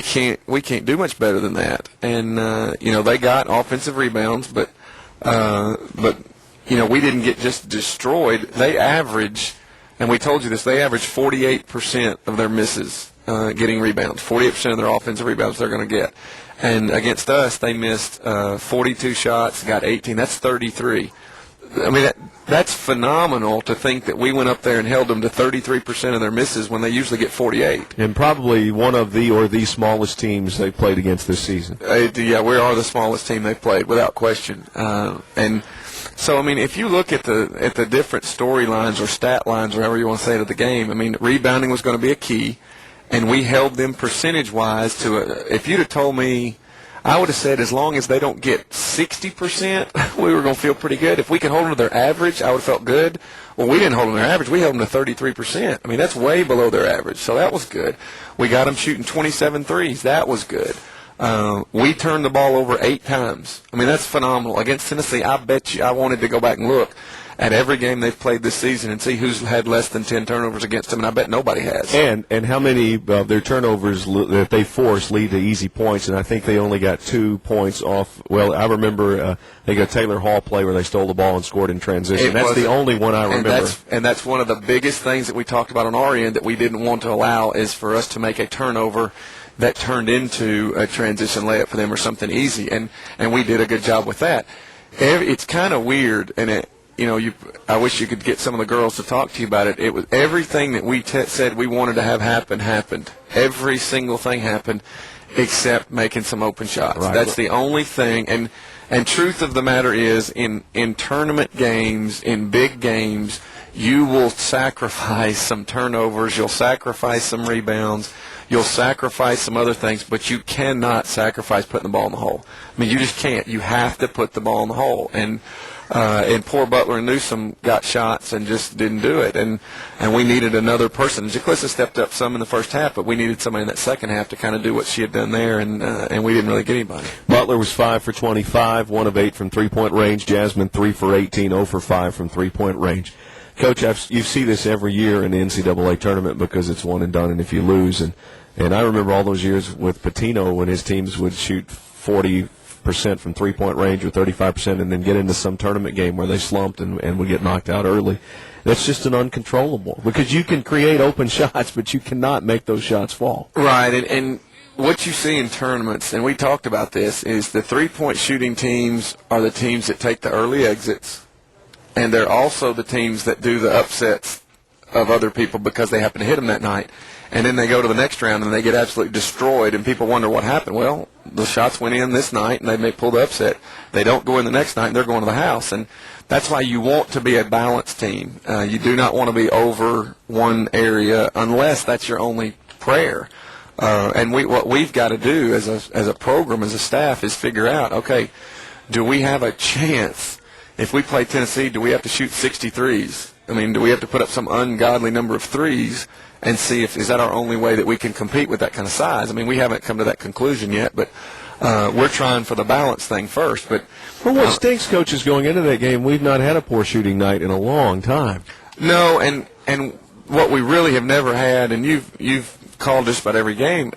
can't do much better than that. And they got offensive rebounds, but we didn't get just destroyed. They average, and we told you this, they average 48% of their misses getting rebounds. 48% of their offensive rebounds they're going to get. And against us, they missed 42 shots, got 18. That's 33. I mean, that's phenomenal to think that we went up there and held them to 33% of their misses when they usually get 48. And probably one of the smallest teams they played against this season. Yeah, we are the smallest team they played, without question. And so, I mean, if you look at the different storylines or stat lines, or however you want to say it, of the game, I mean, rebounding was going to be a key, and we held them percentage-wise to if you'd have told me, I would have said as long as they don't get 60%, we were going to feel pretty good. If we could hold them to their average, I would have felt good. Well, we didn't hold them to their average. We held them to 33%. I mean, that's way below their average, so that was good. We got them shooting 27 threes. That was good. We turned the ball over 8 times. I mean, that's phenomenal. Against Tennessee, I bet you I wanted to go back and look at every game they've played this season and see who's had less than 10 turnovers against them, and I bet nobody has. And how many of their turnovers that they force lead to easy points, and I think they only got 2 points off. Well, I remember they got Taylor Hall play where they stole the ball and scored in transition. That's the only one I remember. And that's one of the biggest things that we talked about on our end that we didn't want to allow, is for us to make a turnover that turned into a transition layup for them or something easy, and we did a good job with that. It's kind of weird, and I wish you could get some of the girls to talk to you about it. It was everything that we said we wanted to have happen happened. Every single thing happened, except making some open shots. Right. That's the only thing. And truth of the matter is, in tournament games, in big games, you will sacrifice some turnovers. You'll sacrifice some rebounds. You'll sacrifice some other things, but you cannot sacrifice putting the ball in the hole. I mean, you just can't. You have to put the ball in the hole. And poor Butler and Newsom got shots and just didn't do it. And we needed another person. Jaclissa stepped up some in the first half, but we needed somebody in that second half to kind of do what she had done there, and we didn't really get anybody. Butler was 5 for 25, 1 of 8 from three-point range. Jasmine 3 for 18, 0 for 5 from three-point range. Coach, you see this every year in the NCAA tournament because it's one and done, and if you lose, and I remember all those years with Patino when his teams would shoot 40% from three-point range or 35% and then get into some tournament game where they slumped and would get knocked out early. That's just an uncontrollable, because you can create open shots, but you cannot make those shots fall. Right, and what you see in tournaments, and we talked about this, is the three-point shooting teams are the teams that take the early exits, and they're also the teams that do the upsets of other people because they happen to hit them that night. And then they go to the next round and they get absolutely destroyed, and people wonder what happened. Well, the shots went in this night and they may pull the upset. They don't go in the next night and they're going to the house. And that's why you want to be a balanced team. You do not want to be over one area unless that's your only prayer. And what we've got to do as a program, as a staff, is figure out, okay, do we have a chance? If we play Tennessee, do we have to shoot 63s? I mean, do we have to put up some ungodly number of threes and see if is that our only way that we can compete with that kind of size? I mean, we haven't come to that conclusion yet, but we're trying for the balance thing first. But what stinks, Coach, is going into that game, we've not had a poor shooting night in a long time. No, and what we really have never had, and you've called just about every game,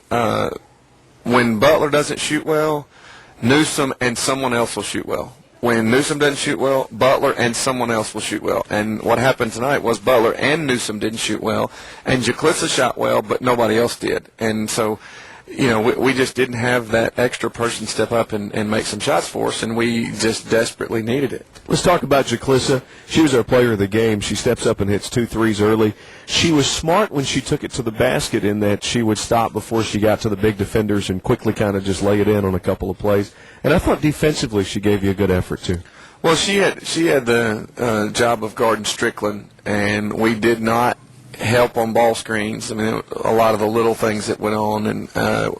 when Butler doesn't shoot well, Newsom and someone else will shoot well. When Newsom doesn't shoot well, Butler and someone else will shoot well. And what happened tonight was Butler and Newsom didn't shoot well, and Jaclissa shot well, but nobody else did. And so, we just didn't have that extra person step up and make some shots for us, and we just desperately needed it. Let's talk about Jaclissa. She was our player of the game. She steps up and hits 2 threes early. She was smart when she took it to the basket in that she would stop before she got to the big defenders and quickly kind of just lay it in on a couple of plays. And I thought defensively she gave you a good effort, too. Well, she had the job of guarding Strickland, and we did not help on ball screens. I mean, a lot of the little things that went on, and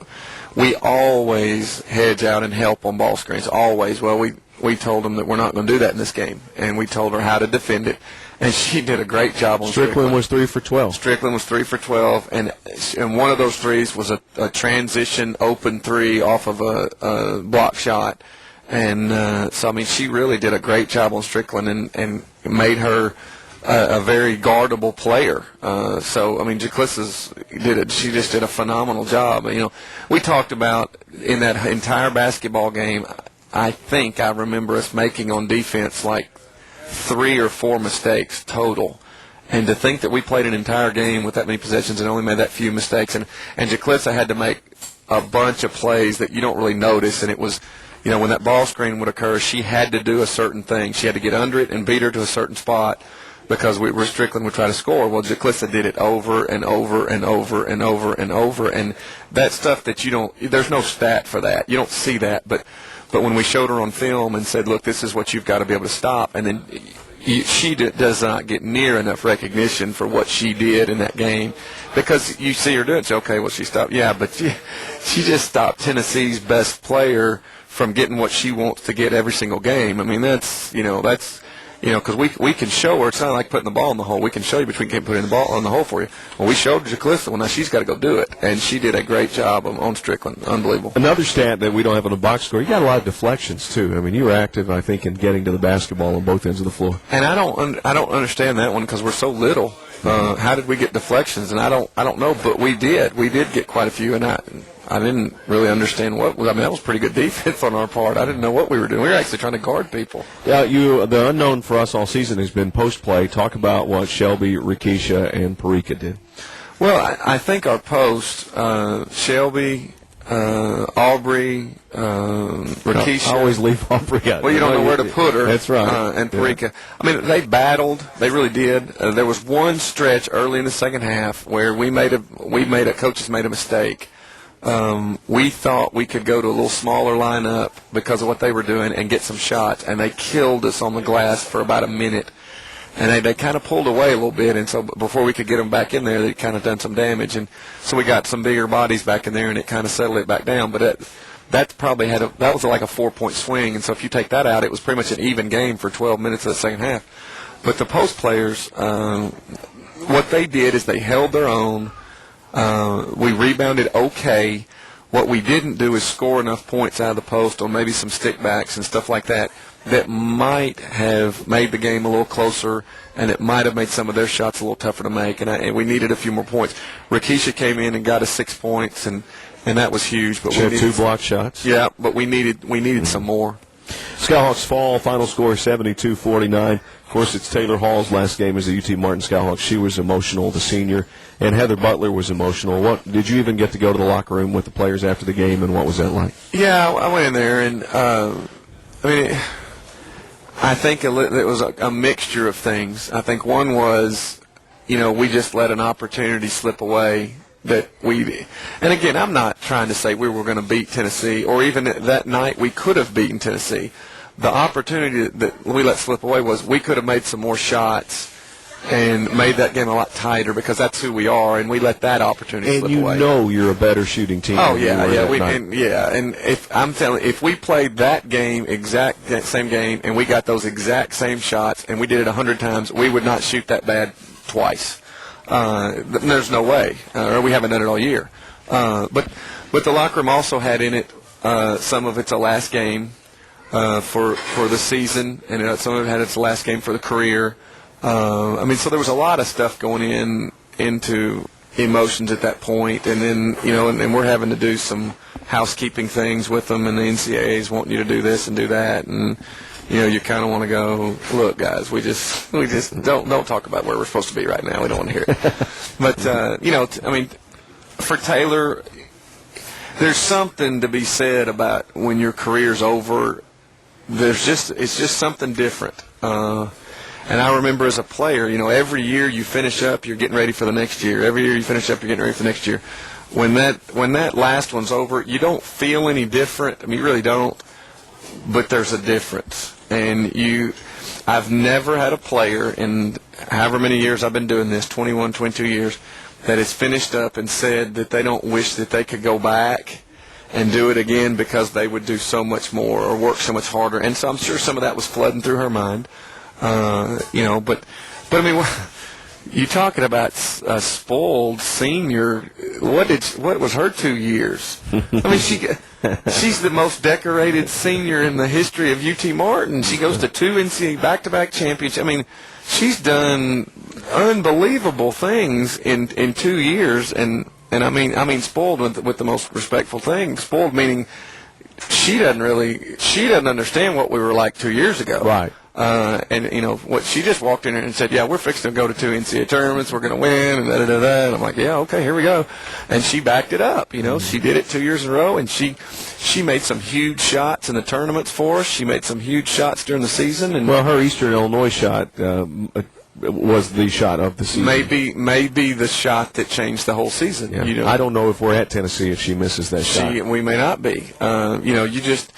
we always hedge out and help on ball screens, always. Well, we told them that we're not going to do that in this game, and we told her how to defend it, and she did a great job on Strickland was 3 for 12. Strickland was 3 for 12, and one of those threes was a transition open three off of a block shot. And so, I mean, she really did a great job on Strickland and made her a very guardable player. So I mean, Jaclissa's did it. She just did a phenomenal job. You know, we talked about in that entire basketball game. I think I remember us making on defense like 3 or 4 mistakes total. And to think that we played an entire game with that many possessions and only made that few mistakes, and Jaclissa had to make a bunch of plays that you don't really notice, and it was, you know, when that ball screen would occur, she had to do a certain thing. She had to get under it and beat her to a certain spot because Strickland would try to score. Well, Jaclissa did it over and over and over and over and over, and that stuff that you don't, there's no stat for that. You don't see that, but when we showed her on film and said, look, this is what you've got to be able to stop, and then she does not get near enough recognition for what she did in that game because you see her do it. Say, okay, well, she stopped. Yeah, but she just stopped Tennessee's best player from getting what she wants to get every single game. I mean, that's because we can show her. It's not like putting the ball in the hole. We can show you, but we can't put in the ball in the hole for you. Well, we showed Jaclissa. Well, now she's got to go do it, and she did a great job on Strickland. Unbelievable. Another stat that we don't have on the box score, you got a lot of deflections too. I mean, you were active, I think, in getting to the basketball on both ends of the floor. And I don't understand that one because we're so little. How did we get deflections? And I don't know, but we did. We did get quite a few, and I didn't really understand what. I mean, that was pretty good defense on our part. I didn't know what we were doing. We were actually trying to guard people. Yeah, the unknown for us all season has been post play. Talk about what Shelby, Rikisha, and Parika did. Well, I think our post, Shelby, Aubrey, Rikisha. I always leave Aubrey out. Well, you don't know where to put her. That's right. And Parika. Yeah. I mean, they battled. They really did. There was one stretch early in the second half where coaches made a mistake. We thought we could go to a little smaller lineup because of what they were doing and get some shots, and they killed us on the glass for about a minute. And they kind of pulled away a little bit, and so before we could get them back in there, they kind of done some damage. And so we got some bigger bodies back in there, and it kind of settled it back down. But that probably that was like a 4-point swing, and so if you take that out, it was pretty much an even game for 12 minutes of the second half. But the post players, what they did is they held their own. We rebounded okay. What we didn't do is score enough points out of the post or maybe some stickbacks and stuff like that might have made the game a little closer, and it might have made some of their shots a little tougher to make, and we needed a few more points. Rikisha came in and got us 6 points, and that was huge. But she had 2 block shots. Yeah, but we needed some more. Skyhawks fall, final score 72-49. Of course, it's Taylor Hall's last game as a UT Martin Skyhawk. She was emotional, the senior, and Heather Butler was emotional. What did you even get to go to the locker room with the players after the game, and what was that like? Yeah, I went in there, and I think it was a mixture of things. I think one was, we just let an opportunity slip away and again, I'm not trying to say we were going to beat Tennessee, or even that night we could have beaten Tennessee. The opportunity that we let slip away was we could have made some more shots and made that game a lot tighter because that's who we are, and we let that opportunity slip away. And you're a better shooting team. Oh yeah, and if we played that game, that same game, and we got those exact same shots, and we did it 100 times, we would not shoot that bad twice. There's no way, or we haven't done it all year. But the locker room also had in it some of it's a last game for the season, and some of it had its last game for the career. So there was a lot of stuff going into emotions at that point, and then and we're having to do some housekeeping things with them, and the NCAA's wanting you to do this and do that, and you kind of want to go, look, guys, we just don't talk about where we're supposed to be right now. We don't want to hear it. But for Taylor, there's something to be said about when your career's over. It's just something different. And I remember as a player, every year you finish up, you're getting ready for the next year. Every year you finish up, you're getting ready for the next year. When that last one's over, you don't feel any different. I mean, you really don't. But there's a difference. And I've never had a player in however many years I've been doing this, 21, 22 years, that has finished up and said that they don't wish that they could go back and do it again because they would do so much more or work so much harder. And so I'm sure some of that was flooding through her mind. But I mean, You talking about a spoiled senior? What was her 2 years? I mean, she's the most decorated senior in the history of UT Martin. She goes to 2 NCAA back-to-back championships. I mean, she's done unbelievable things in 2 years, and I mean spoiled with the most respectful thing. Spoiled meaning she doesn't understand what we were like 2 years ago. Right. And what she just walked in there and said, "Yeah, we're fixing to go to 2 NCAA tournaments. We're going to win." And And I'm like, "Yeah, okay, here we go." And she backed it up. She did it 2 years in a row, and she made some huge shots in the tournaments for us. She made some huge shots during the season. And well, her Eastern Illinois shot was the shot of the season. Maybe the shot that changed the whole season. Yeah. I don't know if we're at Tennessee if she misses that shot. We may not be. You just.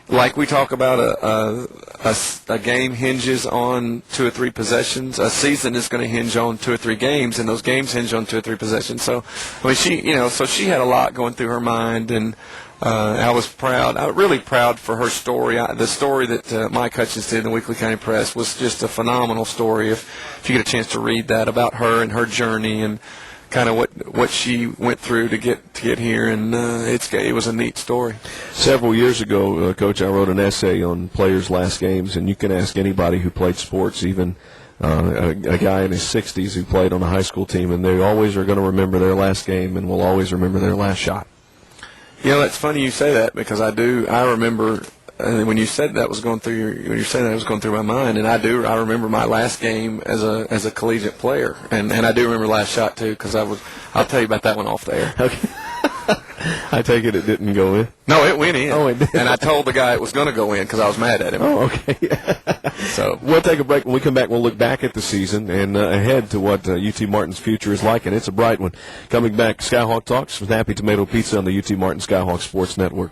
Like we talk about a game hinges on 2 or 3 possessions. A season is going to hinge on 2 or 3 games, and those games hinge on 2 or 3 possessions. So, I mean, she had a lot going through her mind, and I was proud. I was really proud for her story. The story that Mike Hutchins did in the Weekly County Press was just a phenomenal story. If you get a chance to read that about her and her journey and kind of what she went through to get here, and it was a neat story. Several years ago, Coach, I wrote an essay on players' last games, and you can ask anybody who played sports, even a guy in his 60s who played on a high school team, and they always are going to remember their last game and will always remember their last shot. It's funny you say that, because I remember. When you said that was going through was going through my mind, and I remember my last game as a collegiate player, and I do remember last shot too, because I'll tell you about that one off the air. Okay. I take it didn't go in. No, it went in. Oh, it did. And I told the guy it was going to go in because I was mad at him. Oh, okay. So we'll take a break. When we come back, we'll look back at the season and ahead to what UT Martin's future is like, and it's a bright one. Coming back, Skyhawk Talks with Happy Tomato Pizza on the UT Martin Skyhawk Sports Network.